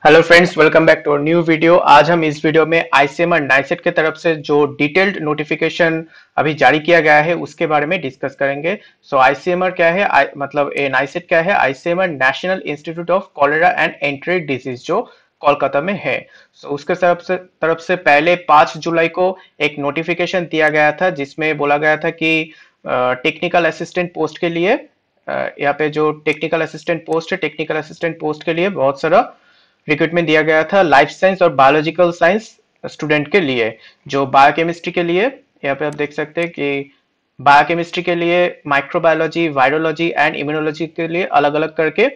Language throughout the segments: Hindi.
Hello friends, welcome back to new video. आज हम इस वीडियो में आईसीएमआर नाइसेट की तरफ से जो डिटेल्ड नोटिफिकेशन अभी जारी किया गया है उसके बारे में डिस्कस करेंगे। आईसीएमआर क्या है, मतलब ए नाइसेट क्या है? ICMR national institute of cholera and enteric disease जो कोलकाता में है। उसके तरफ से पहले 5 जुलाई को एक नोटिफिकेशन दिया गया था जिसमें बोला गया था कि टेक्निकल असिस्टेंट पोस्ट के लिए, यहाँ पे जो टेक्निकल असिस्टेंट पोस्ट है, टेक्निकल असिस्टेंट पोस्ट के लिए बहुत सारा रिक्रूटमेंट दिया गया था लाइफ साइंस और बायोलॉजिकल साइंस स्टूडेंट के लिए। जो बायोकेमिस्ट्री के लिए, यहाँ पे आप देख सकते हैं कि बायोकेमिस्ट्री के लिए माइक्रोबायोलॉजी, वायरोलॉजी एंड इम्यूनोलॉजी के लिए अलग अलग करके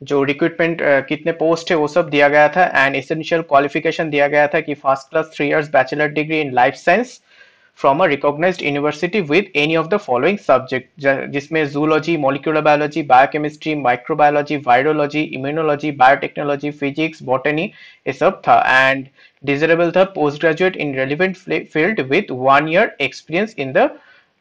जो रिक्रूटमेंट कितने पोस्ट है वो सब दिया गया था। एंड एसेंशियल क्वालिफिकेशन दिया गया था कि first class 3 years bachelor degree in life science from a recognized university with any of the following subject, जिसमें zoology, molecular biology, biochemistry, microbiology, virology, immunology, biotechnology, physics, botany ये सब था। एंड डिजरेबल था post graduate in relevant field with 1 year experience in the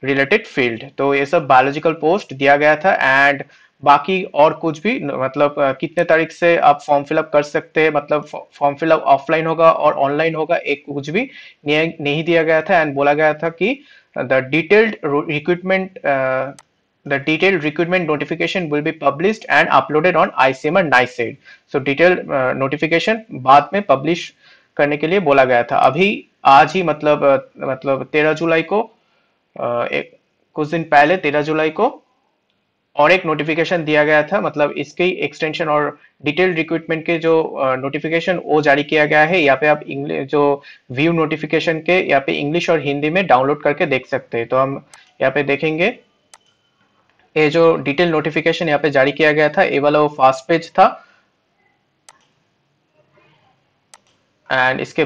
related field. तो ये सब बायोलॉजिकल पोस्ट दिया गया था। एंड बाकी और कुछ भी, मतलब कितने तारीख से आप फॉर्म फिलअप कर सकते हैं, मतलब फॉर्म फिलअप ऑफलाइन होगा और ऑनलाइन होगा, एक कुछ भी नहीं दिया गया था। एंड बोला गया था कि the detailed recruitment the detailed recruitment notification will be published and uploaded on ICMR NICET। Detailed notification बाद में पब्लिश करने के लिए बोला गया था। अभी आज ही मतलब 13 जुलाई को, कुछ दिन पहले 13 जुलाई को और एक नोटिफिकेशन दिया गया था, मतलब इसके एक्सटेंशन और डिटेल रिक्रूटमेंट के जो नोटिफिकेशन वो जारी किया गया है। यहाँ पे आप इंग्लिश जो व्यू नोटिफिकेशन के यहाँ पे इंग्लिश और हिंदी में डाउनलोड करके देख सकते हैं। तो हम यहाँ पे देखेंगे, ये जो डिटेल नोटिफिकेशन यहाँ पे जारी किया गया था, ये वाला वो फर्स्ट पेज था। एंड इसके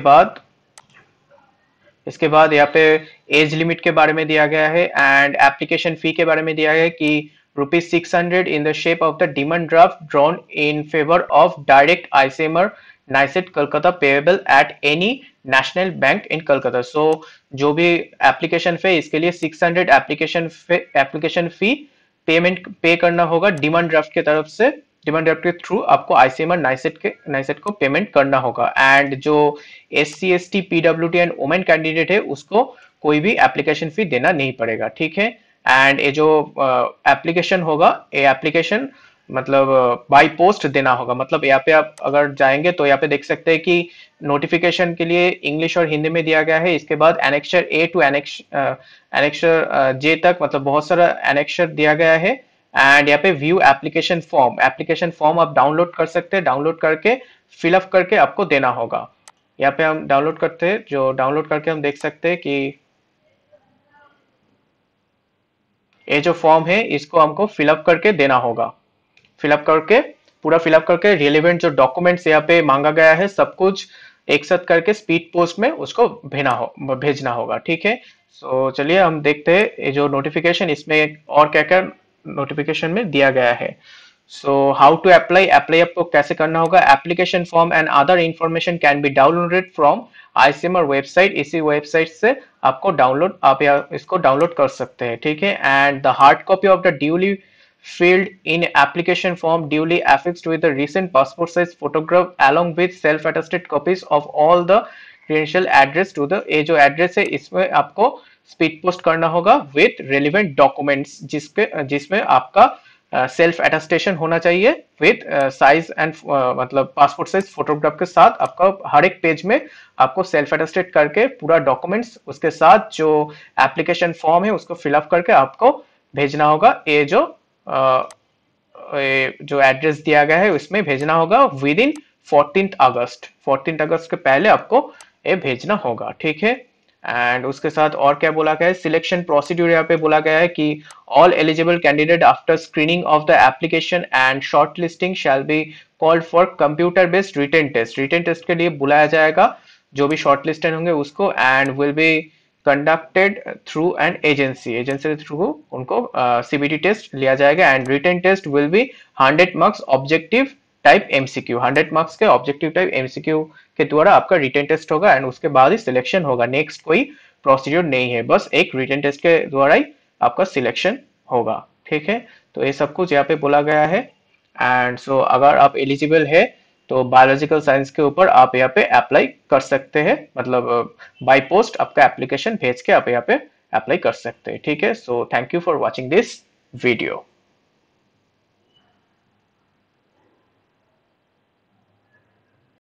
बाद यहाँ पे एज लिमिट के बारे में दिया गया है एंड एप्लीकेशन फी के बारे में दिया गया है कि ₹600 in the shape of the demand draft drawn in favor of direct ICMR NICET Kolkata payable at any national bank in Kolkata। जो भी एप्लीकेशन फी, इसके लिए 600 एप्लीकेशन फी पेमेंट पे करना होगा डिमांड ड्राफ्ट के तरफ से। डिमांड ड्राफ्ट के थ्रू आपको आईसीएमआर नाइसेट को पेमेंट करना होगा। एंड जो SC ST PWD and women candidate है उसको कोई भी एप्लीकेशन फी देना नहीं पड़ेगा, ठीक है। एंड ये जो एप्लीकेशन होगा, ये एप्लीकेशन मतलब बाय पोस्ट देना होगा। मतलब यहाँ पे आप अगर जाएंगे तो यहाँ पे देख सकते हैं कि नोटिफिकेशन के लिए इंग्लिश और हिंदी में दिया गया है। इसके बाद एनेक्चर ए टू एनेक्चर जे तक, मतलब बहुत सारा एनेक्चर दिया गया है। एंड यहाँ पे व्यू एप्लीकेशन फॉर्म आप डाउनलोड कर सकते हैं। डाउनलोड करके फिलअप करके आपको देना होगा। यहाँ पे हम डाउनलोड करते हैं, जो डाउनलोड करके हम देख सकते हैं कि ये जो फॉर्म है इसको हमको फिलअप करके देना होगा। पूरा फिलअप करके रिलेवेंट जो डॉक्यूमेंट्स यहाँ पे मांगा गया है सब कुछ एक साथ करके स्पीड पोस्ट में उसको भेजना होगा, ठीक है। चलिए हम देखते हैं ये जो नोटिफिकेशन, इसमें और क्या क्या नोटिफिकेशन में दिया गया है। हाउ टू अप्लाई आपको कैसे करना होगा। Application form and other information can be downloaded from ICMR website. इसी वेबसाइट से आपको आप इसको डाउनलोड कर सकते हैं, ठीक है। And the hard copy of the duly filled in application form duly affixed with the recent passport size photograph along with self attested copies of all the credential address to the, ये जो एड्रेस है इसमें आपको स्पीड पोस्ट करना होगा विथ रेलिवेंट डॉक्यूमेंट्स, जिसमें आपका सेल्फ अटेस्टेशन होना चाहिए विथ साइज एंड मतलब पासपोर्ट साइज फोटोग्राफ के साथ। आपका हर एक पेज में आपको सेल्फ अटेस्टेड करके पूरा डॉक्यूमेंट्स उसके साथ जो एप्लीकेशन फॉर्म है उसको फिलअप करके आपको भेजना होगा। ये जो एड्रेस दिया गया है उसमें भेजना होगा विद इन 14 अगस्त के पहले आपको ये भेजना होगा, ठीक है। एंड उसके साथ और क्या बोला गया है, सिलेक्शन प्रोसीड्यूर यहाँ पे बोला गया है कि all eligible candidate after screening of the application and short listing shall be called for computer based written test के लिए बुलाया जाएगा जो भी शॉर्ट लिस्टेड होंगे उसको। And will be conducted through an agency के थ्रू उनको CBT टेस्ट लिया जाएगा। And written test will be 100 marks objective type MCQ, 100 marks के ऑब्जेक्टिव टाइप MCQ के द्वारा आपका रिटन टेस्ट होगा। एंड उसके बाद ही सिलेक्शन होगा। नेक्स्ट कोई प्रोसीड्यूर नहीं है, बस एक रिटन टेस्ट के द्वारा ही आपका सिलेक्शन होगा, ठीक है। तो ये सब कुछ यहाँ पे बोला गया है। एंड अगर आप एलिजिबल है तो बायोलॉजिकल साइंस के ऊपर आप यहाँ पे अप्लाई कर सकते हैं, मतलब बाय पोस्ट आपका एप्लीकेशन भेज के आप यहाँ पे अप्लाई कर सकते हैं। ठीक है, so thank you for watching this video.